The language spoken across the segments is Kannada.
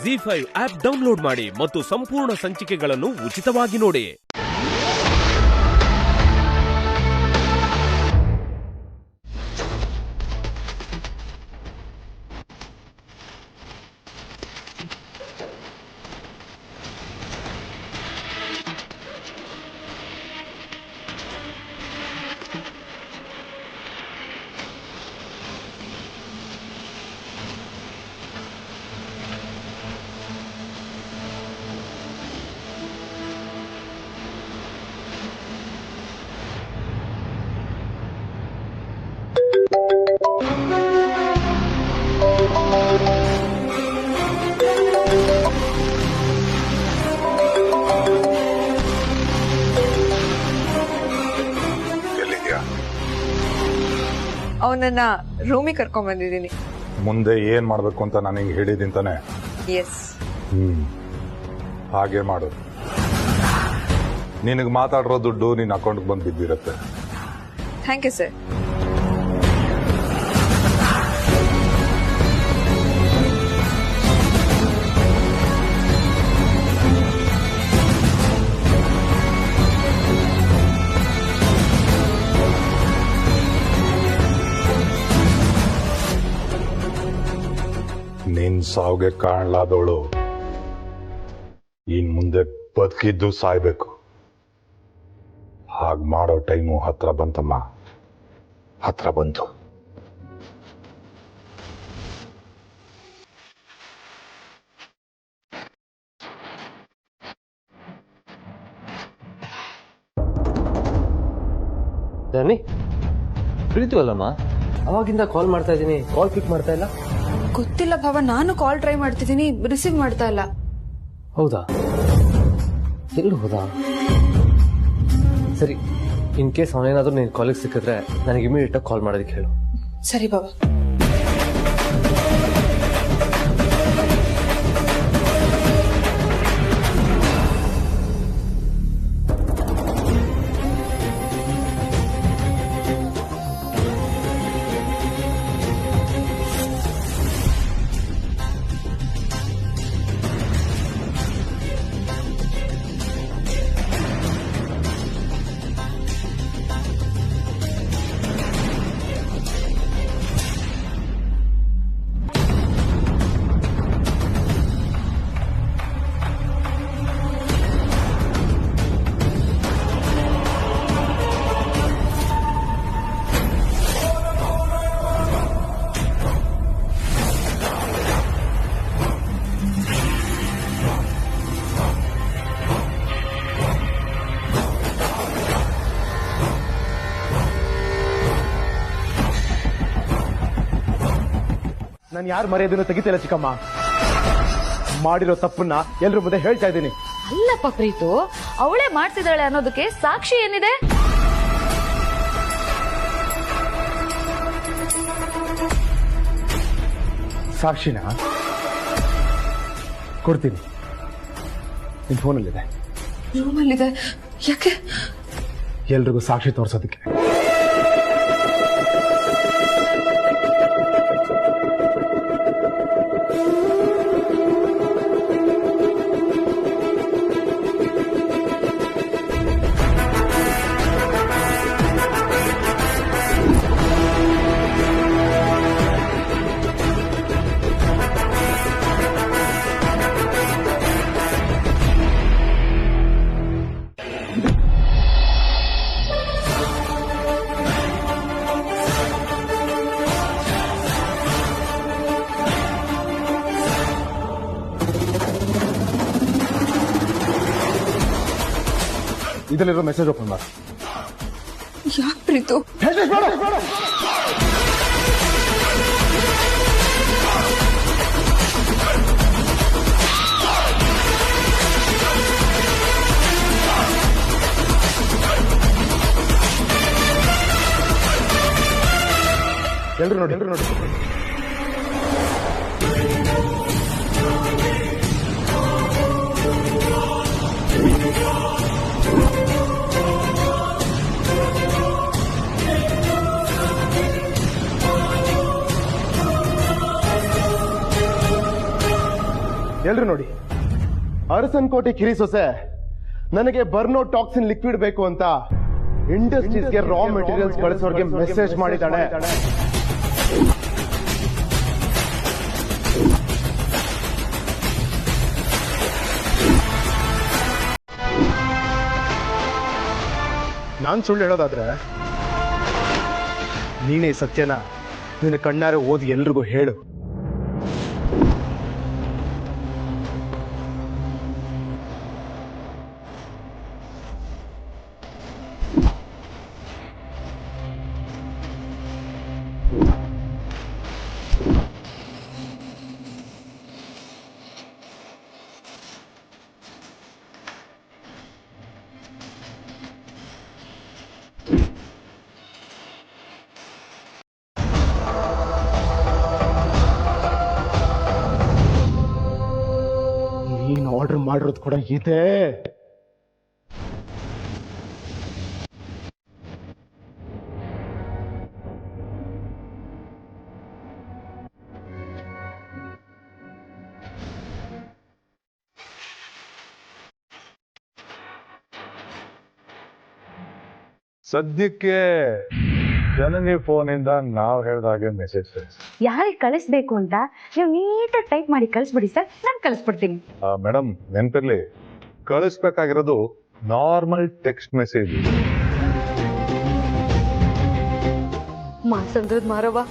ZEE5 ಆಪ್ ಡೌನ್ಲೋಡ್ ಮಾಡಿ ಮತ್ತು ಸಂಪೂರ್ಣ ಸಂಚಿಕೆಗಳನ್ನು ಉಚಿತವಾಗಿ ನೋಡಿ. ಅವನನ್ನ ರೂಮಿಗೆ ಕರ್ಕೊಂಡ್ ಬಂದಿದ್ದೀನಿ. ಮುಂದೆ ಏನ್ ಮಾಡ್ಬೇಕು ಅಂತ ನಾನು ಹಿಂಗೆ ಹೇಳಿದಿಂತಾನೆ. ಎಸ್. ಹಾಗೆ ಮಾಡು. ನಿನಗೆ ಮಾತಾಡಿರೋ ದುಡ್ಡು ನಿನ್ನ ಅಕೌಂಟ್ಗೆ ಬಂದು ಬಿದ್ದಿರತ್ತೆ. Thank you sir. ನಿನ್ ಸಾವಿಗೆ ಕಾಣಲಾದವಳು ಇನ್ ಮುಂದೆ ಬದುಕಿದ್ದು ಸಾಯ್ಬೇಕು. ಹಾಗೆ ಮಾಡೋ ಟೈಮು ಹತ್ರ ಬಂತಮ್ಮ, ಹತ್ರ ಬಂತು. ಧನಿ ಪ್ರೀತಿ ಅಲ್ಲಮ್ಮ, ಅವಾಗಿಂದ ಕಾಲ್ ಮಾಡ್ತಾ ಇದ್ದೀನಿ, ಕಾಲ್ ಪಿಕ್ ಮಾಡ್ತಾ ಇಲ್ಲ. ಗೊತ್ತಿಲ್ಲ ಭಾವ, ನಾನು ಕಾಲ್ ಟ್ರೈ ಮಾಡ್ತಿದ್ದೀನಿ, ರಿಸೀವ್ ಮಾಡ್ತಾ ಇಲ್ಲ. ಹೌದಾ? ಎಲ್ಲಿ ಹೋದಾ? ಸರಿ, ಇನ್ ಕೇಸ್ ಅವನೇನಾದ್ರೂ ನಿನ್ ಕಾಲೇಜ್ ಸಿಕ್ಕಿದ್ರೆ ನನಗೆ ಇಮಿಡಿಯೇಟ್ ಆಗಿ ಕಾಲ್ ಮಾಡೋದಕ್ಕೆ ಹೇಳು. ಸರಿ ಭಾವ. ನಾನು ಯಾರು ಮರೆಯೋದನ್ನು ತೆಗಿತಿಲ್ಲ ಚಿಕ್ಕಮ್ಮ. ಮಾಡಿರೋ ತಪ್ಪನ್ನ ಎಲ್ರ ಮುಂದೆ ಹೇಳ್ತಾ ಇದ್ದೀನಿ. ಅಲ್ಲಪ್ಪ ಪ್ರೀತು, ಅವಳೇ ಮಾಡ್ತಿದ್ದಾಳೆ ಅನ್ನೋದಕ್ಕೆ ಸಾಕ್ಷಿ ಏನಿದೆ? ಸಾಕ್ಷಿನ ಕೊಡ್ತೀನಿ, ನಿನ್ ಫೋನಲ್ಲಿದೆ. ರೂಮಲ್ಲಿದೆ. ಯಾಕೆ? ಎಲ್ರಿಗೂ ಸಾಕ್ಷಿ ತೋರ್ಸೋದಕ್ಕೆ. ಇದರಲ್ಲಿರೋ ಮೆಸೇಜ್ ಓಪನ್ ಮಾಡು. ಯಾಕೆ ಪ್ರೀತು? ಎಲ್ರು ನೋಡಿ, ಎಲ್ರು ನೋಡಿ. ಎಲ್ರು ನೋಡಿ, ಅರಸನ್ಕೋಟೆ ಕಿರಿ ಸೊಸೆ ನನಗೆ ಬರ್ನೋ ಟಾಕ್ಸಿನ್ ಲಿಕ್ವಿಡ್ ಬೇಕು ಅಂತ ಇಂಡಸ್ಟ್ರೀಸ್ಗೆ ರಾ ಮೆಟೀರಿಯಲ್ಸ್ ಕಳಿಸೋರ್ಗೆ ಮೆಸೇಜ್ ಮಾಡಿದ್ದಾಳೆ. ನಾನ್ ಸುಳ್ಳು ಹೇಳೋದಾದ್ರೆ ನೀನೇ ಸತ್ಯನ ನಿನ್ನ ಕಣ್ಣಾರೆ ಓದಿ ಎಲ್ರಿಗೂ ಹೇಳು. ನೀನು ಆರ್ಡರ್ ಮಾಡಿರೋದು ಕೂಡ ಇದೆ. ಸದ್ಯಕ್ಕೆ ಜನನಿ ಫೋನಿಂದ ನಾವು ಹೇಳಿದಾಗೆ ಮೆಸೇಜ್ ಯಾರಿಗೆ ಕಳಿಸ್ಬೇಕು ಅಂತ ನೀವು ನೀಟಾಗಿ ಟೈಪ್ ಮಾಡಿ ಕಳಿಸ್ಬಿಡಿ ಸರ್, ನಾನು ಕಳಿಸ್ಬಿಡ್ತೀನಿ. ಮೇಡಮ್ ನೆನಪಿರ್ಲಿ, ಕಳಿಸ್ಬೇಕಾಗಿರೋದು ನಾರ್ಮಲ್ ಟೆಕ್ಸ್ಟ್ ಮೆಸೇಜ್. ಮಾಸಂದ್ರದ್ ಮಾರವ್ವ,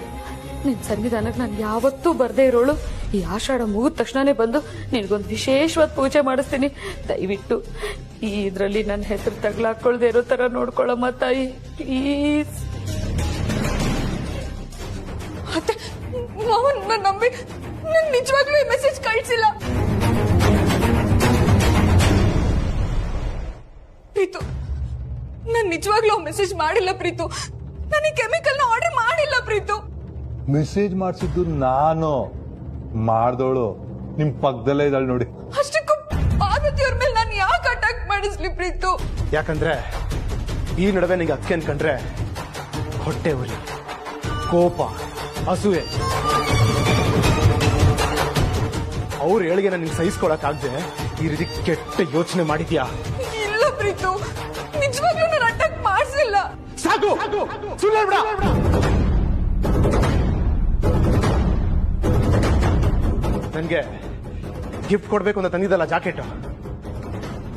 ನಿನ್ ಸನ್ನಿಧಾನಕ್ಕೆ ನಾನು ಯಾವತ್ತೂ ಬರ್ದೇ ಇರೋಳು ಈ ಆಷಾಢ ಮುಗಿದ ತಕ್ಷಣನೇ ಬಂದು ನಿನ್ಗೊಂದು ವಿಶೇಷವಾದ ಪೂಜೆ ಮಾಡಿಸ್ತೀನಿ. ದಯವಿಟ್ಟು ಈ ಇದ್ರಲ್ಲಿ ನನ್ನ ಹೆಸರು ತಗ್ಲಾಕೊಳ್ದೆ ಇರೋ ತರ ನೋಡ್ಕೊಳ್ಳಮ್ಮ ತಾಯಿ, ಪ್ಲೀಸ್. ಮತ್ತೆ ಮಾವನ್ ನಂಬಿ ನನ್ ನಿಜವಾಗ್ಲೂ ಈ ಮೆಸೇಜ್ ಕಳ್ಸಿಲ್ಲ. ಪ್ರೀತು, ನಾನ್ ನಿಜವಾಗ್ಲೂ ಮೆಸೇಜ್ ಮಾಡಿಲ್ಲ ಪ್ರೀತು. ನಾನು ಈ ಕೆಮಿಕಲ್ ನ ಆರ್ಡರ್ ಮಾಡಿಲ್ಲ ಪ್ರೀತು. ಮೆಸೇಜ್ ಮಾಡಿಸಿದ್ದು ನಾನು, ಮಾಡ್ದೋಳು ನಿಮ್ ಪಕ್ಕದಲ್ಲೇ ಇದ್ದಾಳೆ ನೋಡಿ. ಅಷ್ಟಕ್ಕೂ ಪಾರ್ವತಿ ಅವ್ರ ಮೇಲೆ ನಾನು ಯಾಕೆ ಅಟ್ಯಾಕ್ ಮಾಡಿಸ್ಲಿ ಪ್ರೀತು? ಯಾಕಂದ್ರೆ ಈ ನಡುವೆ ನಿಂಗೆ ಅಕ್ಕೆ ಅನ್ಕಂಡ್ರೆ ಹೊಟ್ಟೆ ಉರಿ, ಕೋಪ, ಅಸೂಯೆ, ಅವ್ರ ಏಳಿಗೆನ ನಿನ್ ಸಹಿಸ್ಕೊಳಕ್ ಆಗದೆ ಈ ರೀತಿ ಕೆಟ್ಟ ಯೋಚನೆ ಮಾಡಿದ್ಯಾ? ಇಲ್ಲ ಪ್ರೀತು, ನಿಜವಾಗ್ಲೂ ನಾನು ಅಟ್ಯಾಕ್ ಮಾಡಿಸಿಲ್ಲ. ಸಾಕು, ಸುಳ್ಳು ಹೇಳ್ಬೇಡ. ನನ್ಗೆ ಗಿಫ್ಟ್ ಕೊಡ್ಬೇಕು ಅಂತ ತಂದಿದ್ದಲ್ಲ ಜಾಕೆಟ್,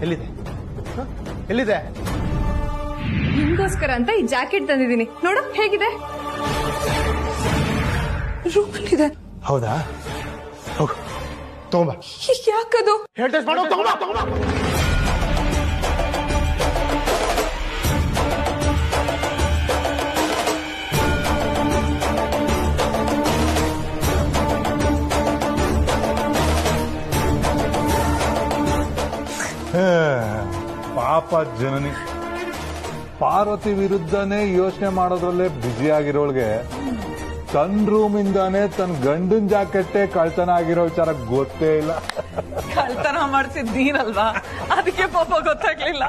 ಎಲ್ಲಿದೆ? ಎಲ್ಲಿದೆ? ನಿಮ್ಗೋಸ್ಕರ ಅಂತ ಈ ಜಾಕೆಟ್ ತಂದಿದ್ದೀನಿ, ನೋಡು ಹೇಗಿದೆ. ರೂಮಲ್ಲಿದೆ. ಹೌದಾ? ಹೋಗು ತಗೊಂಬ. ಯಾಕದು? ಹೇಳ್ದೆ ಮಾಡೋ, ತಗೊಂಬ. ಪಾಪ ಜನನಿ ಪಾರ್ವತಿ ವಿರುದ್ಧನೇ ಯೋಚನೆ ಮಾಡೋದ್ರಲ್ಲೇ ಬ್ಯುಸಿ ಆಗಿರೋಳ್ಗೆ ತನ್ನ ರೂಮಿಂದಾನೇ ತನ್ನ ಗಂಡನ್ ಜಾಕೆಟ್ಟೆ ಕಳ್ತನ ಆಗಿರೋ ವಿಚಾರ ಗೊತ್ತೇ ಇಲ್ಲ. ಕಳ್ತನ ಮಾಡ್ಸಿದ್ ನೀನಲ್ವಾ, ಅದಕ್ಕೆ ಪಾಪ ಗೊತ್ತಾಗ್ಲಿಲ್ಲ.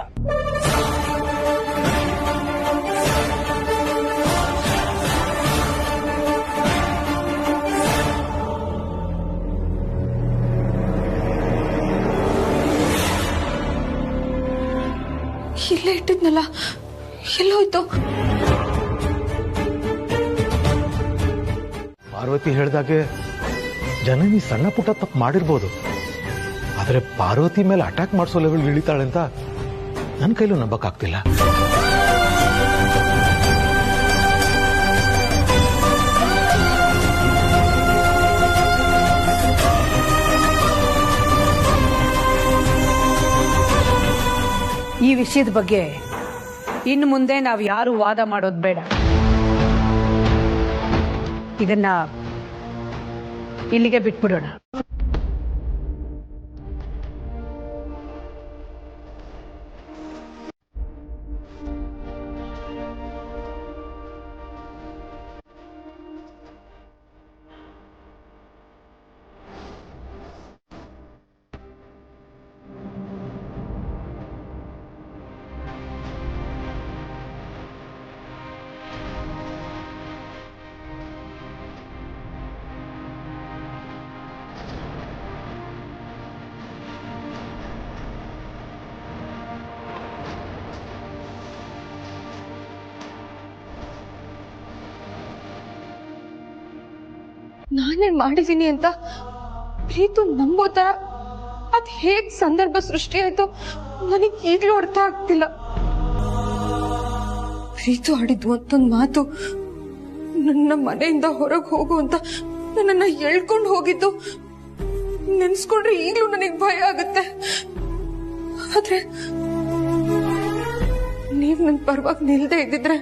ಇಲ್ಲೇ ಇಟ್ಟಿದ್ನಲ್ಲ, ಎಲ್ಲೋಯ್ತು? ಪಾರ್ವತಿ ಹೇಳ್ದಾಗೆ ಜನನಿ ಸಣ್ಣ ಪುಟ್ಟ ತಪ್ಪು ಮಾಡಿರ್ಬೋದು, ಆದ್ರೆ ಪಾರ್ವತಿ ಮೇಲೆ ಅಟ್ಯಾಕ್ ಮಾಡಿಸೋ ಲೆವೆಲ್ ಇಳಿತಾಳೆ ಅಂತ ನನ್ನ ಕೈಲೂ ನಂಬಕ್ಕಾಗ್ತಿಲ್ಲ. ಈ ವಿಷಯದ ಬಗ್ಗೆ ಇನ್ನು ಮುಂದೆ ನಾವು ಯಾರು ವಾದ ಮಾಡೋದು ಬೇಡ. ಇದನ್ನ ಇಲ್ಲಿಗೆ ಬಿಟ್ಬಿಡೋಣ. ನಾನೇ ಮಾಡಿದೀನಿ ಅಂತ ಪ್ರೀತು ನಂಬೋ ತರ ಅದ್ ಹೇಗ್ ಸಂದರ್ಭ ಸೃಷ್ಟಿ ಆಯ್ತು ನನಗ್ ಈಗ್ಲೂ ಅರ್ಥ ಆಗ್ತಿಲ್ಲ. ಪ್ರೀತು ಆಡಿದ್ದು ಒಂದೊಂದು ಮಾತು, ನನ್ನ ಮನೆಯಿಂದ ಹೊರಗೆ ಹೋಗು ಅಂತ ನನ್ನನ್ನ ಎಳ್ಕೊಂಡು ಹೋಗಿದ್ದು ನೆನ್ಸ್ಕೊಂಡ್ರೆ ಈಗ್ಲೂ ನನಗ್ ಭಯ ಆಗುತ್ತೆ. ಆದ್ರೆ ನೀವ್ ನನ್ ಪರವಾಗಿ ನಿಲ್ದೇ ಇದ್ದಿದ್ರೆ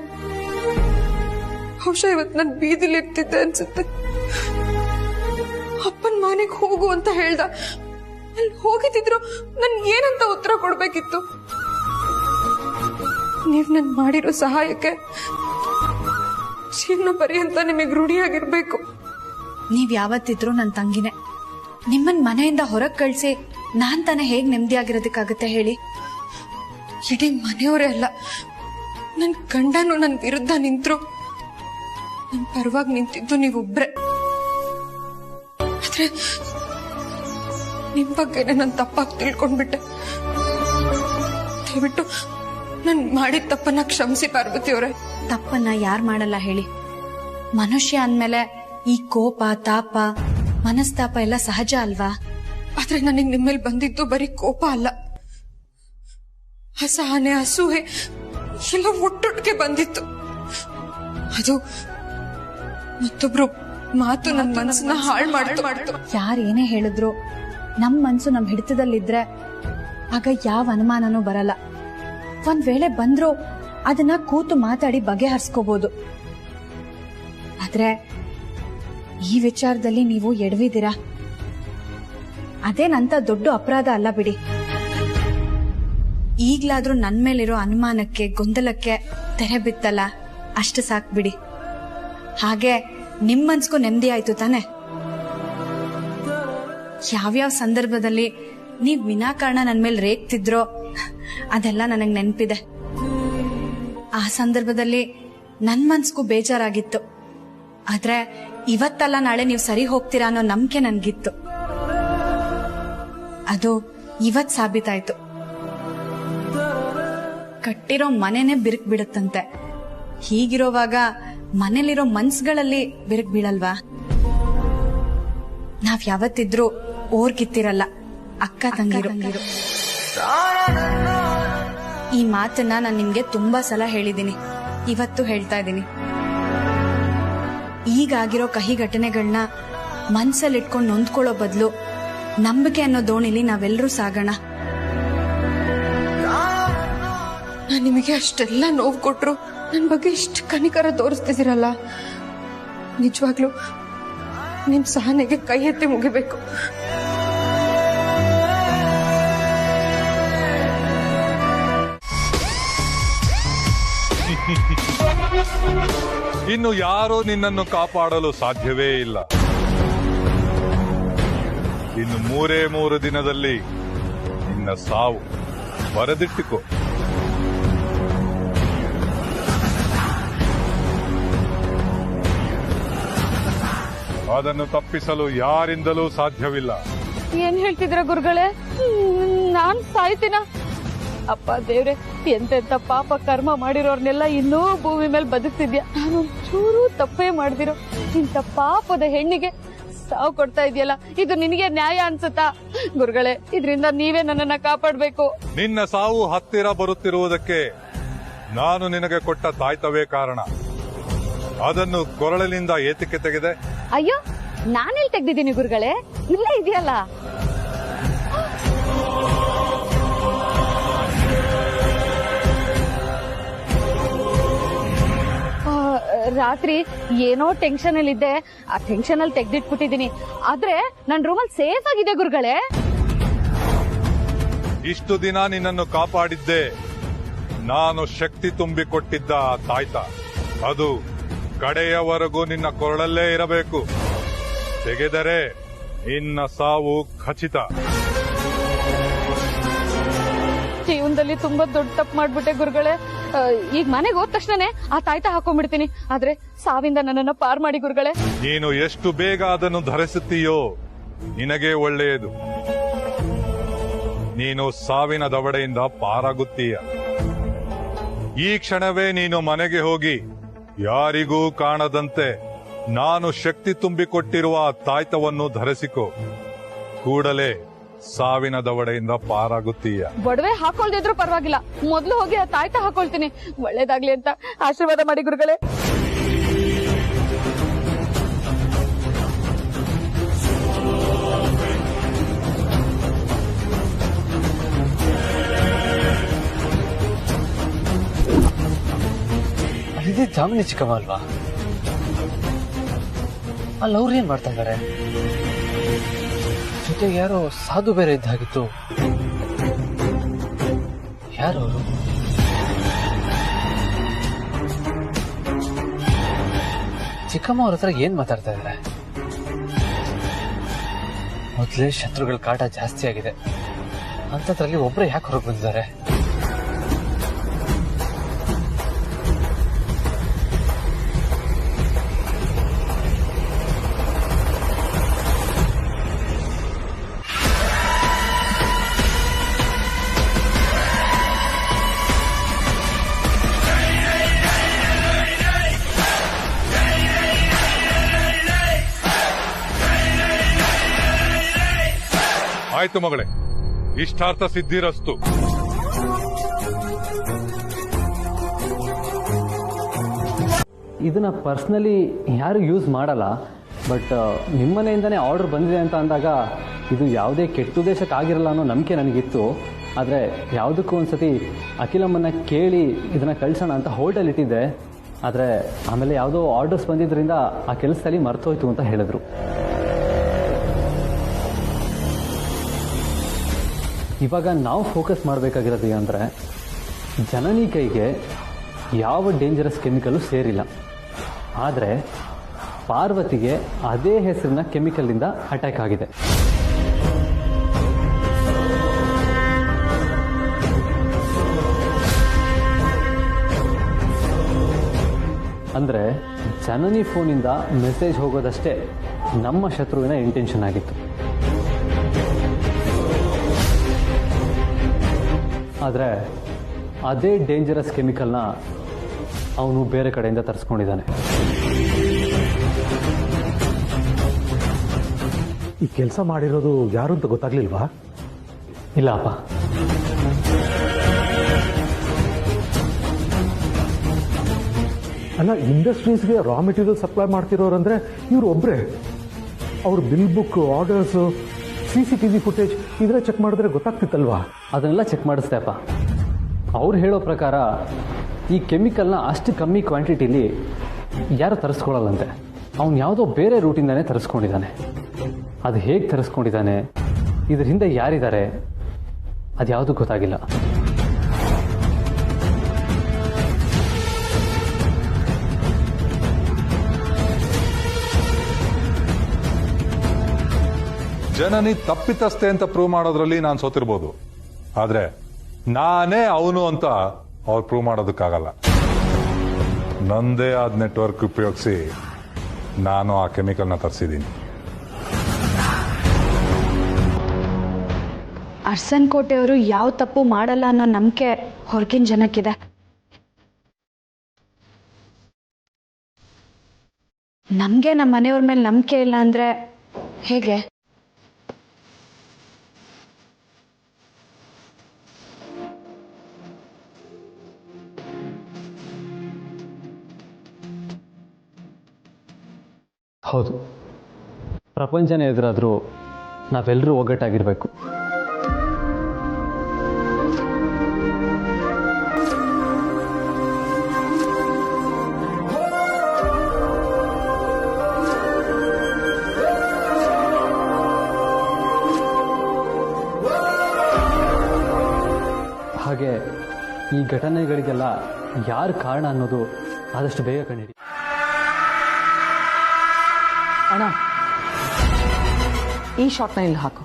ಬಹುಶಃ ಇವತ್ತು ನನ್ ಬೀದಿಲಿ ಇರ್ತಿದ್ದೆ ಅನ್ಸುತ್ತೆ. ಅಪ್ಪನ್ ಮನೆಗ್ ಹೋಗು ಅಂತ ಹೇಳ್ದ, ಅಲ್ಲಿ ಹೋಗಿದ್ರು ನನ್ ಏನಂತ ಉತ್ತರ ಕೊಡ್ಬೇಕಿತ್ತು? ನೀವ್ ನನ್ ಮಾಡಿರೋ ಸಹಾಯಕ್ಕೆ ಜೀವನ ಪರ್ಯಂತ ನಿಮಗ್ ರೂಢಿಯಾಗಿರ್ಬೇಕು. ನೀವ್ ಯಾವತ್ತಿದ್ರು ನನ್ ತಂಗಿನೇ. ನಿಮ್ಮನ್ ಮನೆಯಿಂದ ಹೊರಗ್ ಕಳ್ಸಿ ನಾನ್ ತಾನೇ ಹೇಗ್ ನೆಮ್ಮದಿಯಾಗಿರೋದಕ್ಕಾಗತ್ತೆ ಹೇಳಿ? ಇಡೀ ಮನೆಯವರೇ ಅಲ್ಲ, ನನ್ ಗಂಡನು ನನ್ ವಿರುದ್ಧ ನಿಂತ್ರು ನನ್ ಪರವಾಗಿ ನಿಂತಿದ್ದು ನೀವೊಬ್ರೆ. ಆದ್ರೆ ನಿಮ್ ಬಗ್ಗೆನೆ ನನ್ ತಪ್ಪಾಗಿ ತಿಳ್ಕೊಂಡ್ಬಿಟ್ಟೆ. ದಯವಿಟ್ಟು ನನ್ ಮಾಡಿದ ತಪ್ಪನ್ನ ಕ್ಷಮಿಸಿ ಪಾರ್ವತಿ ಅವರೇ. ತಪ್ಪನ್ನ ಯಾರ್ ಮಾಡಲ್ಲ ಹೇಳಿ? ಮನುಷ್ಯ ಅಂದ್ಮೇಲೆ ಈ ಕೋಪ, ತಾಪ, ಮನಸ್ತಾಪ ಎಲ್ಲ ಸಹಜ ಅಲ್ವಾ? ಆದ್ರೆ ನನಗ್ ನಿಮ್ಮೇಲೆ ಬಂದಿದ್ದು ಬರೀ ಕೋಪ ಅಲ್ಲ, ಅಸಹನೆ, ಅಸೂಹೆ ಎಲ್ಲ ಒಟ್ಟೊಟ್ಟಿಗೆ ಬಂದಿತ್ತು. ಅದು ಮತ್ತೊಬ್ರು ಮಾತು ನನ್ನ ಮನಸ್ಸನ್ನ ಹಾಳು ಮಾಡ್ತು. ಯಾರೇನೇ ಹೇಳಿದ್ರು ನಮ್ ಮನ್ಸು ನಮ್ ಹಿಡಿತದಲ್ಲಿದ್ರೆ ಆಗ ಯಾವ ಅನುಮಾನನೂ ಬರಲ್ಲ. ಒಂದ್ ವೇಳೆ ಬಂದ್ರು ಅದನ್ನ ಕೂತು ಮಾತಾಡಿ ಬಗೆಹರಿಸ್ಕೋಬಹುದು. ಆದ್ರೆ ಈ ವಿಚಾರದಲ್ಲಿ ನೀವು ಎಡವಿದ್ದೀರಾ. ಅದೇನಂತ ದೊಡ್ಡ ಅಪರಾಧ ಅಲ್ಲ ಬಿಡಿ. ಈಗ್ಲಾದ್ರೂ ನನ್ ಮೇಲಿರೋ ಅನುಮಾನಕ್ಕೆ, ಗೊಂದಲಕ್ಕೆ ತೆರೆ ಬಿತ್ತಲ್ಲ, ಅಷ್ಟು ಸಾಕ್ ಬಿಡಿ. ಹಾಗೆ ನಿಮ್ ಮನ್ಸ್ಗೂ ನೆಮ್ಮದಿ ಆಯ್ತು ತಾನೆ? ಯಾವ್ಯಾವ ಸಂದರ್ಭದಲ್ಲಿ ನೀವ್ ವಿನಾಕಾರಣ ನನ್ ಮೇಲೆ ರೇಗ್ತಿದ್ರೋ ಅದೆಲ್ಲ ನನಗ್ ನೆನ್ಪಿದೆ. ಆ ಸಂದರ್ಭದಲ್ಲಿ ನನ್ ಮನ್ಸ್ಗೂ ಬೇಜಾರಾಗಿತ್ತು. ಆದ್ರೆ ಇವತ್ತಲ್ಲ ನಾಳೆ ನೀವು ಸರಿ ಹೋಗ್ತೀರಾ ಅನ್ನೋ ನಂಬಿಕೆ ನನ್ಗಿತ್ತು. ಅದು ಇವತ್ ಸಾಬೀತಾಯ್ತು. ಕಟ್ಟಿರೋ ಮನೆನೇ ಬಿರುಕ್ ಬಿಡುತ್ತಂತೆ. ಹೀಗಿರೋವಾಗ ಮನೇಲಿರೋ ಮನ್ಸ್ಗಳಲ್ಲಿ ಬಿರುಕ್ ಬೀಳಲ್ವಾ? ನಾವ್ ಯಾವತ್ತಿದ್ರು ಓರ್ಗಿತ್ತಿರಲ್ಲ, ಅಕ್ಕ ತಂಗಿರು. ಈ ಮಾತನ್ನ ನಾನು ನಿಮ್ಗೆ ತುಂಬಾ ಸಲ ಹೇಳಿದೀನಿ, ಇವತ್ತು ಹೇಳ್ತಾ ಇದ್ದೀನಿ. ಈಗಾಗಿರೋ ಕಹಿ ಘಟನೆಗಳನ್ನ ಮನ್ಸಲ್ಲಿಟ್ಕೊಂಡು ನೊಂದ್ಕೊಳ್ಳೋ ಬದಲು ನಂಬಿಕೆ ಅನ್ನೋ ದೋಣಿಲಿ ನಾವೆಲ್ಲರೂ ಸಾಗೋಣ. ನಾನ್ ನಿಮಗೆ ಅಷ್ಟೆಲ್ಲ ನೋವು ಕೊಟ್ರು ನನ್ ಬಗ್ಗೆ ಇಷ್ಟು ಕನಿಕರ ತೋರಿಸ್ತಿದ್ದೀರಲ್ಲ, ನಿಜವಾಗ್ಲೂ ನಿಮ್ ಸಹನೆಗೆ ಕೈ ಎತ್ತಿ ಮುಗಿಬೇಕು. ಇನ್ನು ಯಾರೂ ನಿನ್ನನ್ನು ಕಾಪಾಡಲು ಸಾಧ್ಯವೇ ಇಲ್ಲ. ಇನ್ನು 3 ದಿನದಲ್ಲಿ ನಿನ್ನ ಸಾವು ಬರೆದಿಟ್ಟುಕೋ. ಅದನ್ನು ತಪ್ಪಿಸಲು ಯಾರಿಂದಲೂ ಸಾಧ್ಯವಿಲ್ಲ. ಏನ್ ಹೇಳ್ತಿದ್ರ ಗುರುಗಳೇ? ನಾನ್ ಸಾಯ್ತೀನ? ಅಪ್ಪ ದೇವ್ರೆ, ಎಂತೆಂತ ಪಾಪ ಕರ್ಮ ಮಾಡಿರೋರ್ನೆಲ್ಲ ಇನ್ನೂ ಭೂಮಿ ಮೇಲೆ ಬದುಕ್ತಿದ್ಯಾ. ನಾನೊಂಚೂರು ತಪ್ಪೇ ಮಾಡ್ದಿರೋ ಇಂಥ ಪಾಪದ ಹೆಣ್ಣಿಗೆ ಸಾವು ಕೊಡ್ತಾ ಇದೆಯಲ್ಲ, ಇದು ನಿನಗೆ ನ್ಯಾಯ ಅನ್ಸುತ್ತಾ? ಗುರುಗಳೇ, ಇದರಿಂದ ನೀವೇ ನನ್ನನ್ನ ಕಾಪಾಡ್ಬೇಕು. ನಿನ್ನ ಸಾವು ಹತ್ತಿರ ಬರುತ್ತಿರುವುದಕ್ಕೆ ನಾನು ನಿನಗೆ ಕೊಟ್ಟ ತಾಯ್ತವೇ ಕಾರಣ. ಅದನ್ನು ಕೊರಳಿನಿಂದ ಏತಕ್ಕೆ ತೆಗೆದೆ? ಅಯ್ಯೋ, ನಾನೆಲ್ಲಿ ತೆಗ್ದಿದ್ದೀನಿ ಗುರುಗಳೇ? ಇಲ್ಲೇ ಇದೆಯಲ್ಲ. ರಾತ್ರಿ ಏನೋ ಟೆನ್ಷನ್ ಅಲ್ಲಿ ಇದ್ದೆ, ಆ ಟೆನ್ಷನ್ ಅಲ್ಲಿ ತೆಗ್ದಿಟ್ಬಿಟ್ಟಿದೀನಿ. ಆದ್ರೆ ನನ್ ರೂಮಲ್ಲಿ ಸೇಫ್ ಆಗಿದೆ ಗುರುಗಳೇ. ಇಷ್ಟು ದಿನ ನಿನ್ನನ್ನು ಕಾಪಾಡಿದ್ದೆ ನಾನು ಶಕ್ತಿ ತುಂಬಿಕೊಟ್ಟಿದ್ದ ತಾಯ್ತ. ಅದು ಕಡೆಯವರೆಗೂ ನಿನ್ನ ಕೊರಳಲ್ಲೇ ಇರಬೇಕು. ತೆಗೆದರೆ ನಿನ್ನ ಸಾವು ಖಚಿತ. ಜೀವನದಲ್ಲಿ ತುಂಬಾ ದೊಡ್ಡ ತಪ್ಪು ಮಾಡ್ಬಿಟ್ಟೆ ಗುರುಗಳೇ. ಈಗ ಮನೆಗೆ ಹೋದ ತಕ್ಷಣನೇ ಆ ತಾಯ್ತ ಹಾಕೊಂಡ್ಬಿಡ್ತೀನಿ. ಆದ್ರೆ ಸಾವಿಂದ ನನ್ನನ್ನ ಪಾರ್ ಮಾಡಿ ಗುರುಗಳೇ. ನೀನು ಎಷ್ಟು ಬೇಗ ಅದನ್ನು ಧರಿಸುತ್ತೀಯೋ ನಿನಗೆ ಒಳ್ಳೆಯದು. ನೀನು ಸಾವಿನ ದವಡೆಯಿಂದ ಪಾರಾಗುತ್ತೀಯ. ಈ ಕ್ಷಣವೇ ನೀನು ಮನೆಗೆ ಹೋಗಿ ಯಾರಿಗೂ ಕಾಣದಂತೆ ನಾನು ಶಕ್ತಿ ತುಂಬಿಕೊಟ್ಟಿರುವ ತಾಯ್ತವನ್ನು ಧರಿಸಿಕೊ. ಕೂಡಲೇ ಸಾವಿನ ದವಡೆಯಿಂದ ಪಾರಾಗುತ್ತೀಯ. ಒಡವೆ ಹಾಕೊಳ್ದಿದ್ರು ಪರವಾಗಿಲ್ಲ, ಮೊದ್ಲು ಹೋಗಿ ಆ ತಾಯ್ತ ಹಾಕೊಳ್ತೀನಿ. ಒಳ್ಳೇದಾಗ್ಲಿ ಅಂತ ಆಶೀರ್ವಾದ ಮಾಡಿ ಗುರುಗಳೇ. ಇದೇ ಜಾಮಿನಿ ಚಿಕ್ಕಮ್ಮ ಅಲ್ವಾ? ಅಲ್ಲಿ ಅವ್ರು ಏನ್ ಮಾಡ್ತಾ ಇದಾರೆ? ಜೊತೆಗೆ ಯಾರೋ ಸಾಧು ಬೇರೆ ಇದ್ದ ಹಾಗಿತ್ತು. ಯಾರು ಅವರು? ಚಿಕ್ಕಮ್ಮ ಅವ್ರ ಹತ್ರ ಏನ್ ಮಾತಾಡ್ತಾ ಇದಾರೆ? ಮೊದ್ಲೇ ಶತ್ರುಗಳ ಕಾಟ ಜಾಸ್ತಿ ಆಗಿದೆ, ಅಂತದ್ರಲ್ಲಿ ಒಬ್ರೆ ಯಾಕೆ ಹೊರಗೆ ಬಂದಿದ್ದಾರೆ? ಆಯ್ತು ಮಗಳೇ, ಇಷ್ಟಾರ್ಥ ಸಿದ್ಧಿರಸ್ತು. ಇದನ್ನ ಪರ್ಸ್ನಲಿ ಯಾರು ಯೂಸ್ ಮಾಡಲ್ಲ, ಬಟ್ ನಿಮ್ಮನೆಯಿಂದನೇ ಆರ್ಡರ್ ಬಂದಿದೆ ಅಂತ ಅಂದಾಗ ಇದು ಯಾವುದೇ ಕೆಟ್ಟ ಉದ್ದೇಶಕ್ಕೆ ಆಗಿರಲ್ಲ ಅನ್ನೋ ನಂಬಿಕೆ ನನಗಿತ್ತು. ಆದರೆ ಯಾವುದಕ್ಕೂ ಒಂದ್ಸತಿ ಅಖಿಲಮ್ಮನ್ನ ಕೇಳಿ ಇದನ್ನು ಕಳಿಸೋಣ ಅಂತ ಹೋಲ್ಡಲ್ಲಿ ಇಟ್ಟಿದ್ದೆ. ಆದರೆ ಆಮೇಲೆ ಯಾವುದೋ ಆರ್ಡರ್ಸ್ ಬಂದಿದ್ದರಿಂದ ಆ ಕೆಲಸದಲ್ಲಿ ಮರ್ತೋಯ್ತು ಅಂತ ಹೇಳಿದ್ರು. ಇವಾಗ ನಾವು ಫೋಕಸ್ ಮಾಡಬೇಕಾಗಿರೋದು ಅಂದರೆ ಜನನಿ ಕೈಗೆ ಯಾವ ಡೇಂಜರಸ್ ಕೆಮಿಕಲ್ಲು ಸೇರಿಲ್ಲ, ಆದರೆ ಪಾರ್ವತಿಗೆ ಅದೇ ಹೆಸರಿನ ಕೆಮಿಕಲಿಂದ ಅಟ್ಯಾಕ್ ಆಗಿದೆ. ಅಂದರೆ ಜನನಿ ಫೋನಿಂದ ಮೆಸೇಜ್ ಹೋಗೋದಷ್ಟೇ ನಮ್ಮ ಶತ್ರುವಿನ ಇಂಟೆನ್ಷನ್ ಆಗಿತ್ತು. ಆದರೆ ಅದೇ ಡೇಂಜರಸ್ ಕೆಮಿಕಲ್ನ ಅವನು ಬೇರೆ ಕಡೆಯಿಂದ ತರಿಸ್ಕೊಂಡಿದ್ದಾನೆ. ಈ ಕೆಲಸ ಮಾಡಿರೋದು ಯಾರು ಅಂತ ಗೊತ್ತಾಗ್ಲಿಲ್ವಾ? ಇಲ್ಲ ಅಪ್ಪ, ಅಲ್ಲ, ಇಂಡಸ್ಟ್ರೀಸ್ಗೆ ರಾ ಮೆಟೀರಿಯಲ್ ಸಪ್ಲೈ ಮಾಡ್ತಿರೋರಂದ್ರೆ ಇವ್ರು ಒಬ್ಬರೇ. ಅವ್ರ bill book, orders, CCTV footage ಇದ್ರೆ ಚೆಕ್ ಮಾಡಿದ್ರೆ ಗೊತ್ತಾಗ್ತಿತ್ತಲ್ವಾ? ಅದನ್ನೆಲ್ಲ ಚೆಕ್ ಮಾಡಿಸ್ದೆ ಅಪ್ಪ. ಅವ್ರು ಹೇಳೋ ಪ್ರಕಾರ ಈ ಕೆಮಿಕಲ್ನ ಅಷ್ಟು ಕಮ್ಮಿ ಕ್ವಾಂಟಿಟಿಲಿ ಯಾರು ತರಿಸ್ಕೊಳ್ಳಲ್ಲಂತೆ. ಅವನು ಯಾವುದೋ ಬೇರೆ ರೂಟಿಂದಾನೇ ತರಿಸ್ಕೊಂಡಿದ್ದಾನೆ. ಅದು ಹೇಗೆ ತರಿಸ್ಕೊಂಡಿದ್ದಾನೆ, ಇದ್ರ ಹಿಂದೆ ಯಾರಿದ್ದಾರೆ, ಅದು ಯಾವುದೂ ಗೊತ್ತಾಗಿಲ್ಲ. ಜನನಿ ತಪ್ಪಿತಸ್ಥೆ ಅಂತ ಪ್ರೂವ್ ಮಾಡೋದ್ರಲ್ಲಿ ನಾನು ಸೋತಿರ್ಬೋದು, ಆದ್ರೆ ನಾನೇ ಅವನು ಅಂತ ಅವ್ರು ಪ್ರೂವ್ ಮಾಡೋದಕ್ಕಾಗಲ್ಲ. ನಂದೇ ಆದ ನೆಟ್ವರ್ಕ್ ಉಪಯೋಗಿಸಿ ನಾನು ಆ ಕೆಮಿಕಲ್ನ ತರಿಸಿದ್ದೀನಿ. ಅರ್ಸನ್ ಕೋಟೆಯವರು ಯಾವ ತಪ್ಪು ಮಾಡಲ್ಲ ಅನ್ನೋ ನಂಬಿಕೆ ಹೊರಗಿನ ಜನಕ್ಕಿದೆ. ನಮಗೆ ನಮ್ಮ ಮನೆಯವ್ರ ಮೇಲೆ ನಂಬಿಕೆ ಇಲ್ಲ ಅಂದ್ರೆ ಹೇಗೆ? ಹೌದು, ಪ್ರಪಂಚನೇ ಎದುರಾದರೂ ನಾವೆಲ್ಲರೂ ಒಗ್ಗಟ್ಟಾಗಿರಬೇಕು. ಹಾಗೆ ಈ ಘಟನೆಗಳಿಗೆಲ್ಲ ಯಾರು ಕಾರಣ ಅನ್ನೋದು ಆದಷ್ಟು ಬೇಗ ಕಂಡುಹಿಡಿ. ಅಣ್ಣ, ಈ ಶಾಟ್ನ ಇಲ್ಲಿ ಹಾಕು.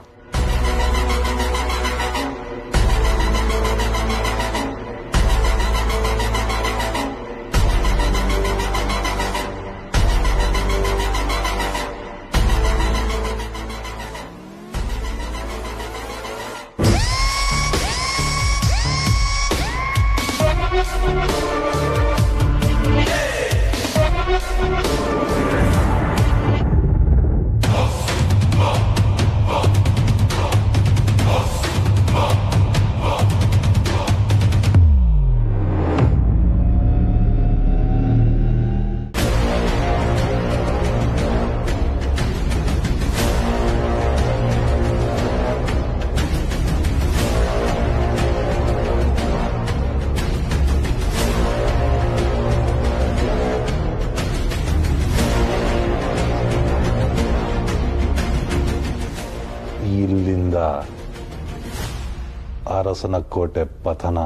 ಅರಸನ ಕೋಟೆ ಪತನ.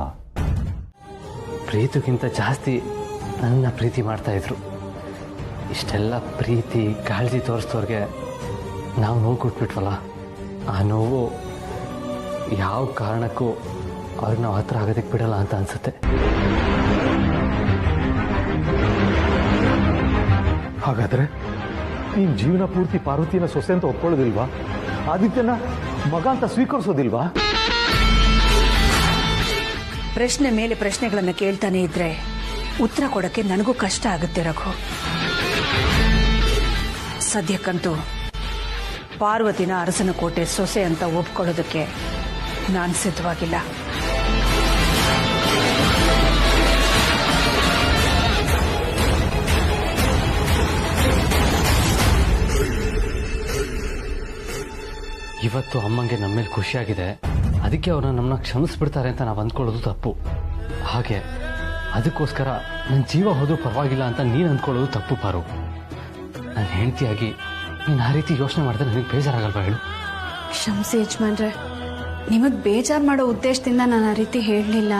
ಪ್ರೀತಿಗಿಂತ ಜಾಸ್ತಿ ನನ್ನ ಪ್ರೀತಿ ಮಾಡ್ತಾ ಇದ್ರು. ಇಷ್ಟೆಲ್ಲ ಪ್ರೀತಿ ಕಾಳಜಿ ತೋರಿಸ್ತವ್ರಿಗೆ ನಾವು ನೋವು ಕೊಟ್ಬಿಟ್ವಲ್ಲ, ಆ ನೋವು ಯಾವ ಕಾರಣಕ್ಕೂ ಅವ್ರಿಗೆ ನಾವು ಹತ್ರ ಆಗೋದಕ್ಕೆ ಬಿಡಲ್ಲ ಅಂತ ಅನ್ಸುತ್ತೆ. ಹಾಗಾದ್ರೆ ನೀನ್ ಜೀವನ ಪೂರ್ತಿ ಪಾರ್ವತಿನ ಸೊಸೆ ಅಂತ ಒಪ್ಕೊಳ್ಳೋದಿಲ್ವಾ? ಆದಿತ್ಯನ ಮಗ ಅಂತ ಸ್ವೀಕರಿಸೋದಿಲ್ವಾ? ಪ್ರಶ್ನೆ ಮೇಲೆ ಪ್ರಶ್ನೆಗಳನ್ನ ಕೇಳ್ತಾನೆ ಇದ್ರೆ ಉತ್ತರ ಕೊಡಕ್ಕೆ ನನಗೂ ಕಷ್ಟ ಆಗುತ್ತೆ ರಘು. ಸದ್ಯಕ್ಕಂತೂ ಪಾರ್ವತಿನ ಅರಸನ ಕೋಟೆ ಸೊಸೆ ಅಂತ ಒಪ್ಕೊಳ್ಳೋದಕ್ಕೆ ನಾನು ಸಿದ್ಧವಾಗಿಲ್ಲ. ಇವತ್ತು ಅಮ್ಮಂಗೆ ನಮ್ಮ ಮೇಲೆ ಖುಷಿಯಾಗಿದೆ, ಅದಕ್ಕೆ ಅವ್ರನ್ನ ನಮ್ಮನ್ನ ಕ್ಷಮಿಸ್ಬಿಡ್ತಾರೆ ಅಂತ ನಾವು ಅಂದ್ಕೊಳ್ಳೋದು ತಪ್ಪು. ಹಾಗೆ ಅದಕ್ಕೋಸ್ಕರ ನನ್ನ ಜೀವ ಹೋದ್ರೂ ಪರವಾಗಿಲ್ಲ ಅಂತ ನೀನು ಅಂದ್ಕೊಳ್ಳೋದು ತಪ್ಪು ಪಾರು. ನಾನು ಹೆಂಡತಿಯಾಗಿ ನೀನು ಆ ರೀತಿ ಯೋಚನೆ ಮಾಡಿದ್ರೆ ನನಗೆ ಬೇಜಾರಾಗಲ್ವಾ ಹೇಳು? ಕ್ಷಮಿಸಿ ಯಜಮಾನ್ರೆ, ನಿಮಗ್ ಬೇಜಾರು ಮಾಡೋ ಉದ್ದೇಶದಿಂದ ನಾನು ಆ ರೀತಿ ಹೇಳಲಿಲ್ಲ.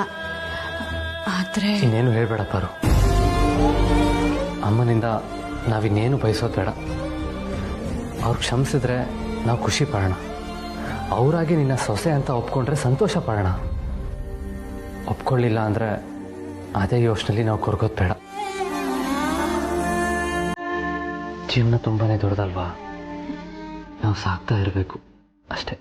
ಆದ್ರೆ ಇನ್ನೇನು ಹೇಳ್ಬೇಡ ಪಾರು. ಅಮ್ಮನಿಂದ ನಾವಿನ್ನೇನು ಬಯಸೋದು ಬೇಡ. ಅವ್ರು ಕ್ಷಮಿಸಿದ್ರೆ ನಾವು ಖುಷಿ ಪಡೋಣ, ಅವರಾಗಿ ನಿನ್ನ ಸೊಸೆ ಅಂತ ಒಪ್ಕೊಂಡ್ರೆ ಸಂತೋಷ ಪಡೋಣ. ಒಪ್ಕೊಳ್ಳಿಲ್ಲ ಅಂದ್ರೆ ಅದೇ ಯೋಚನೆಯಲ್ಲಿ ನಾವು ಕೊರಗೋದು ಬೇಡ. ಜೀವನ ತುಂಬಾನೇ ದೊಡ್ಡದಲ್ವಾ, ನಾವು ಸಾಕ್ತಾ ಇರಬೇಕು ಅಷ್ಟೇ.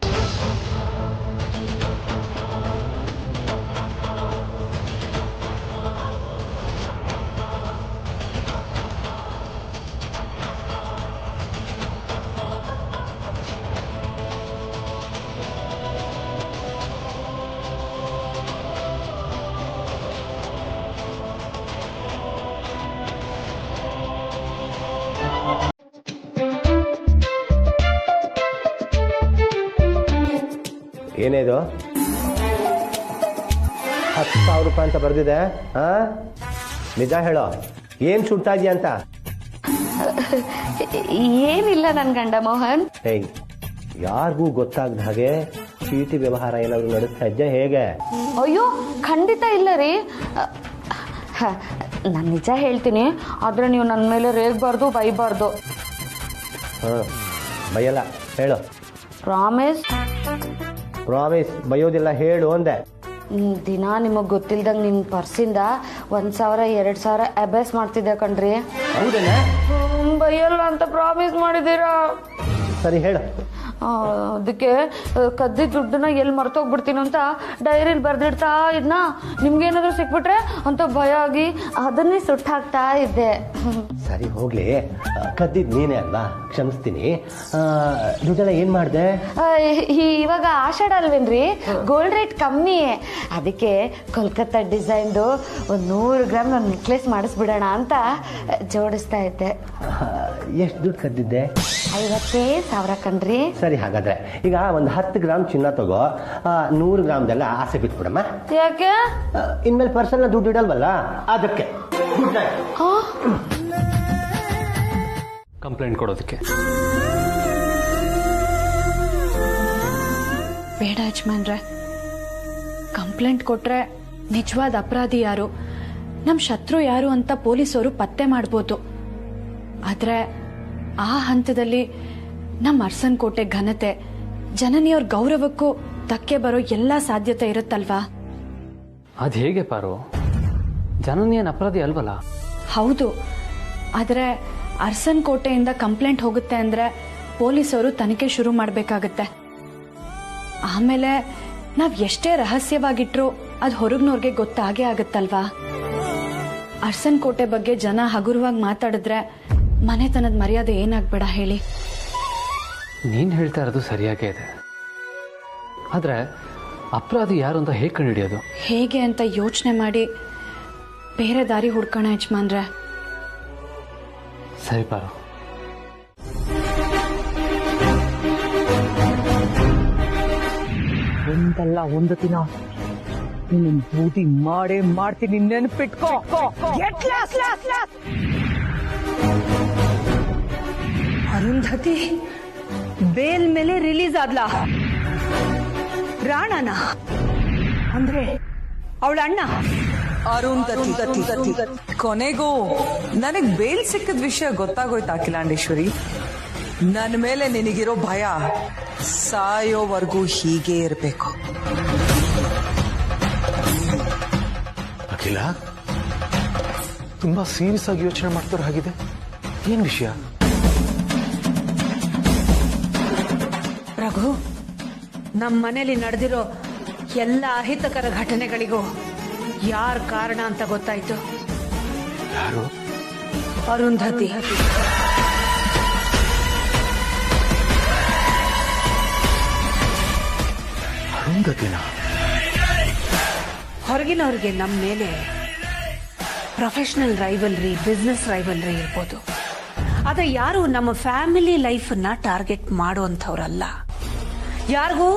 ಏನೇದು 10,000 ರೂಪಾಯಿ ಅಂತ ಬರ್ದಿದೆ? ನಿಜ ಹೇಳೋ, ಏನ್ ಸುಡ್ತಾ ಇದೀಯ ಅಂತ? ಏನಿಲ್ಲ ನನ್ ಗಂಡ ಮೋಹನ್. ಯಾರಿಗೂ ಗೊತ್ತಾಗದ ಹಾಗೆ ಚೀಟಿ ವ್ಯವಹಾರ ಏನಾದ್ರು ನಡೆಸ್ತಾ ಇದ್ದೆ ಹೇಗೆ? ಅಯ್ಯೋ ಖಂಡಿತ ಇಲ್ಲ ರೀ. ನಾನು ನಿಜ ಹೇಳ್ತೀನಿ, ಆದ್ರೆ ನೀವು ನನ್ನ ಮೇಲೆ ರೇಗಬಾರ್ದು, ಬೈಬಾರ್ದು. ಬೈಯಲ್ಲ, ಹೇಳು. ಪ್ರಾಮಿಸ್. ಬೈಯೋದಿಲ್ಲ, ಹೇಳು ಅಂದೆ. ದಿನ ನಿಮಗ್ ಗೊತ್ತಿಲ್ದಂಗ ನಿಮ್ ಪರ್ಸಿಂದ 1,000 2,000 ಅಭ್ಯಾಸ ಮಾಡ್ತಿದ್ದೆ ಕಣ್ರಿ. ಬೈಯಲ್ಲ ಅಂತ ಪ್ರಾಮಿಸ್ ಮಾಡಿದೀರಾ? ಸರಿ ಹೇಳು. ಅದಕ್ಕೆ ಕದ್ದಿದ್ದ ದುಡ್ಡನ್ನ ಎಲ್ಲಿ ಮರ್ತೋಗ್ಬಿಡ್ತೀನಿ ಅಂತ ಡೈರಿಲಿ ಬರ್ದಿಡ್ತಾ ಇದ್ನ. ನಿಮ್ಗೇನಾದ್ರು ಸಿಕ್ಬಿಟ್ರೆ ಅಂತ ಭಯ ಆಗಿ ಅದನ್ನೇ ಸುಟ್ಟು ಹಾಕ್ತಾ ಇದ್ದೆ. ಸರಿ ಹೋಗ್ಲಿ, ಕದ್ದಿದ್ ನೀನೇ ಅಲ್ವಾ, ಕ್ಷಮಿಸ್ತೀನಿ. ದುಡ್ಡೆಲ್ಲ ಏನ್ ಮಾಡ್ದೆ? ಇವಾಗ ಆಷಾಢ ಅಲ್ವೇನ್ರಿ, ಗೋಲ್ಡ್ ರೇಟ್ ಕಮ್ಮಿ. ಅದಕ್ಕೆ ಕೋಲ್ಕತ್ತಾ ಡಿಸೈನ್ದು 100 ಗ್ರಾಮ್ ಒಂದು ನೆಕ್ಲೆಸ್ ಮಾಡಿಸ್ಬಿಡೋಣ ಅಂತ ಜೋಡಿಸ್ತಾ ಇದ್ದೆ. ಎಷ್ಟು ದುಡ್ಡು ಕದ್ದಿದ್ದೆ? 50,000 ಕಣ್ರಿ. ಸರಿ, ಹಾಗಾದ್ರೆ ಈಗ ಒಂದು 10 ಗ್ರಾಮ್ ಚಿನ್ನ ತಗೋ, 100 ಗ್ರಾಮ್ದೆಲ್ಲ ಆಸೆ ಬಿಟ್ಬಿಡಮ್ಮ. ಯಾಕೆ? ಇನ್ಮೇಲೆ ಪರ್ಸನ್ನ ದುಡ್ಡು ಇಡಲ್ವಲ್ಲ, ಅದಕ್ಕೆ. ಕಂಪ್ಲೇಂಟ್ ಕೊಡೋದಕ್ಕೆ ಬೇಡ ಯಜಮಾನ್ರೆ. ಕಂಪ್ಲೇಂಟ್ ಕೊಟ್ರೆ ನಿಜವಾದ ಅಪರಾಧಿ ಯಾರು, ನಮ್ ಶತ್ರು ಯಾರು ಅಂತ ಪೊಲೀಸರು ಪತ್ತೆ ಮಾಡ್ಬೋದು. ಆದ್ರೆ ಆ ಹಂತದಲ್ಲಿ ನಮ್ಮ ಅರಸನ್ ಕೋಟೆ ಘನತೆ, ಜನನಿಯವ್ರ ಗೌರವಕ್ಕೂ ಧಕ್ಕೆ ಬರೋ ಎಲ್ಲಾ ಸಾಧ್ಯತೆ ಇರುತ್ತಲ್ವಾ? ಅದ್ ಹೇಗೆ ಪಾರು? ಜನನಿಯನ್ ಅಪರಾಧಿ ಅಲ್ವಲ್ಲ? ಹೌದು, ಆದ್ರೆ ಅರಸನ್ ಕೋಟೆಯಿಂದ ಕಂಪ್ಲೇಂಟ್ ಹೋಗುತ್ತೆ ಅಂದ್ರೆ ಪೊಲೀಸರು ತನಿಖೆ ಶುರು ಮಾಡ್ಬೇಕಾಗತ್ತೆ. ಆಮೇಲೆ ನಾವ್ ಎಷ್ಟೇ ರಹಸ್ಯವಾಗಿಟ್ರು ಅದ್ ಹೊರಗ್ನವ್ರಿಗೆ ಗೊತ್ತಾಗೇ ಆಗತ್ತಲ್ವಾ? ಅರಸನ್ ಕೋಟೆ ಬಗ್ಗೆ ಜನ ಹಗುರವಾಗಿ ಮಾತಾಡಿದ್ರೆ ಮನೆತನದ ಮರ್ಯಾದೆ ಏನಾಗ್ಬೇಡ ಹೇಳಿ. ನೀನ್ ಹೇಳ್ತಾ ಇರೋದು ಸರಿಯಾಗೇ ಇದೆ, ಆದ್ರೆ ಅಪರಾಧಿ ಯಾರು ಅಂತ ಹೇಗೆ ಕಂಡುಹಿಡಿಯೋದು? ಹೇಗೆ ಅಂತ ಯೋಚನೆ ಮಾಡಿ ಬೇರೆ ದಾರಿ ಹುಡ್ಕೋಣ ಯಜಮಾನ್ರೆ. ಸರಿ ಪಾರು. ಒಂದಲ್ಲ ಒಂದು ದಿನ ನಿನ್ನ ಬೂದಿ ಮಾಡೇ ಮಾಡ್ತೀನಿ, ನೆನಪಿಟ್ಕೋ. ಅರುಂಧತಿ ಬೇಲ್ ಮೇಲೆ ರಿಲೀಸ್ ಆದ್ಲಾ? ರಾಣನ ಅಂದ್ರೆ ಅವಳ ಅಣ್ಣ ಅರುಂಧತಿ ಕೊನೆಗೂ ನನಗ್ ಬೇಲ್ ಸಿಕ್ಕಿದ ವಿಷಯ ಗೊತ್ತಾಗೋಯ್ತು ಅಖಿಲಾಂಡೇಶ್ವರಿ. ನನ್ನ ಮೇಲೆ ನಿನಗಿರೋ ಭಯ ಸಾಯೋವರೆಗೂ ಹೀಗೆ ಇರಬೇಕು. ಅಖಿಲ ತುಂಬಾ ಸೀರಿಯಸ್ ಆಗಿ ಯೋಚನೆ ಮಾಡ್ತಾರ ಹಾಗಿದೆ. ಏನ್ ವಿಷಯ? ರಘು, ನಮ್ಮ ಮನೇಲಿ ನಡೆದಿರೋ ಎಲ್ಲ ಅಹಿತಕರ ಘಟನೆಗಳಿಗೂ ಯಾರ ಕಾರಣ ಅಂತ ಗೊತ್ತಾಯ್ತು. ಯಾರು? ಅರುಂಧತಿ. ಅರುಂಧತಿನ? ಹೊರಗಿನವ್ರಿಗೆ ನಮ್ಮ ಮೇಲೆ ಪ್ರೊಫೆಷನಲ್ ರೈವಲ್ರಿ, ಬಿಸ್ನೆಸ್ ರೈವಲ್ರಿ ಇರ್ಬೋದು, ಆದ್ರೆ ಯಾರು ನಮ್ಮ ಫ್ಯಾಮಿಲಿ ಲೈಫನ್ನ ಟಾರ್ಗೆಟ್ ಮಾಡುವಂಥವ್ರಲ್ಲ. ಯಾರಿಗೂ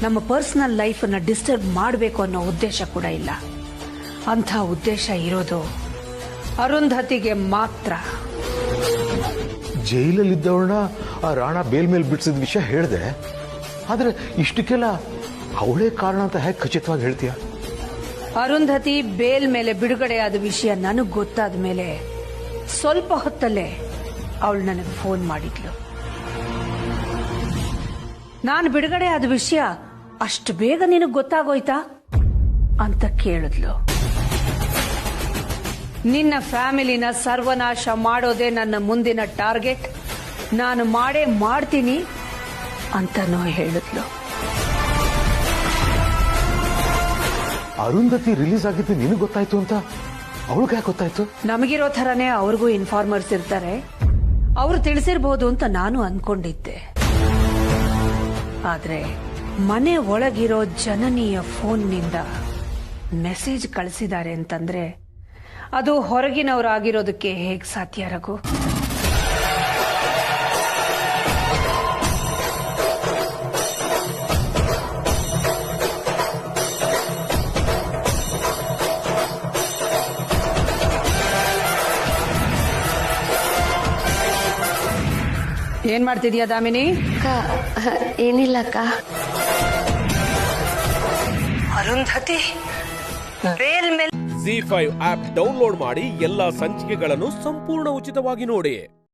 ನಮ್ಮ ಪರ್ಸನಲ್ ಲೈಫನ್ನ ಡಿಸ್ಟರ್ಬ್ ಮಾಡಬೇಕು ಅನ್ನೋ ಉದ್ದೇಶ ಕೂಡ ಇಲ್ಲ. ಅಂಥ ಉದ್ದೇಶ ಇರೋದು ಅರುಂಧತಿಗೆ ಮಾತ್ರ. ಜೈಲಲ್ಲಿದ್ದವಳನ್ನ ಆ ರಾಣ ಬೇಲ್ ಮೇಲೆ ಬಿಡಿಸಿದ ವಿಷಯ ಹೇಳಿದೆ, ಆದ್ರೆ ಇಷ್ಟಕ್ಕೆಲ್ಲ ಅವಳೇ ಕಾರಣ ಅಂತ ಹೇಗೆ ಖಚಿತವಾಗಿ ಹೇಳ್ತೀಯ? ಅರುಂಧತಿ ಬೇಲ್ ಮೇಲೆ ಬಿಡುಗಡೆಯಾದ ವಿಷಯ ನನಗೆ ಗೊತ್ತಾದ ಮೇಲೆ ಸ್ವಲ್ಪ ಹೊತ್ತಲ್ಲೇ ಅವಳು ನನಗೆ ಫೋನ್ ಮಾಡಿದ್ಲು. ನಾನು ಬಿಡುಗಡೆ ಆದ ವಿಷಯ ಅಷ್ಟು ಬೇಗ ನಿನಗೆ ಗೊತ್ತಾಗೋಯ್ತಾ ಅಂತ ಕೇಳಿದ್ಲು. ನಿನ್ನ ಫ್ಯಾಮಿಲಿನ ಸರ್ವನಾಶ ಮಾಡೋದೇ ನನ್ನ ಮುಂದಿನ ಟಾರ್ಗೆಟ್, ನಾನು ಮಾಡೇ ಮಾಡ್ತೀನಿ ಅಂತನೂ ಹೇಳಿದ್ಲು. ಅರುಂಧತಿ ರಿಲೀಸ್ ಆಗಿದ್ದು ನಿನಗೆ ಗೊತ್ತಾಯ್ತು ಅಂತ ಅವಳಿಗೆ ಯಾಕೆ ಗೊತ್ತಾಯ್ತು? ನಮಗಿರೋ ಥರನೇ ಅವ್ರಿಗೂ ಇನ್ಫಾರ್ಮರ್ಸ್ ಇರ್ತಾರೆ, ಅವರು ತಿಳಿಸಿರ್ಬೋದು ಅಂತ ನಾನು ಅನ್ಕೊಂಡಿದ್ದೆ. ಆದ್ರೆ ಮನೆ ಒಳಗಿರೋ ಜನನಿಯ ಫೋನ್ನಿಂದ ಮೆಸೇಜ್ ಕಳಿಸಿದ್ದಾರೆ ಅಂತಂದ್ರೆ ಅದು ಹೊರಗಿನವರಾಗಿರೋದಕ್ಕೆ ಹೇಗೆ ಸಾಧ್ಯ ರಘು? ಏನ್ ಮಾಡ್ತಿದ್ಯಾ ದಾಮಿನಿ? ಏನಿಲ್ಲ ಅಕ್ಕ. ಅರುಂಧತಿ ಬೇಲ್ ಮೇಲೆ ZEE5 ಆಪ್ ಡೌನ್ಲೋಡ್ ಮಾಡಿ ಎಲ್ಲಾ ಸಂಚಿಕೆಗಳನ್ನು ಸಂಪೂರ್ಣ ಉಚಿತವಾಗಿ ನೋಡಿ.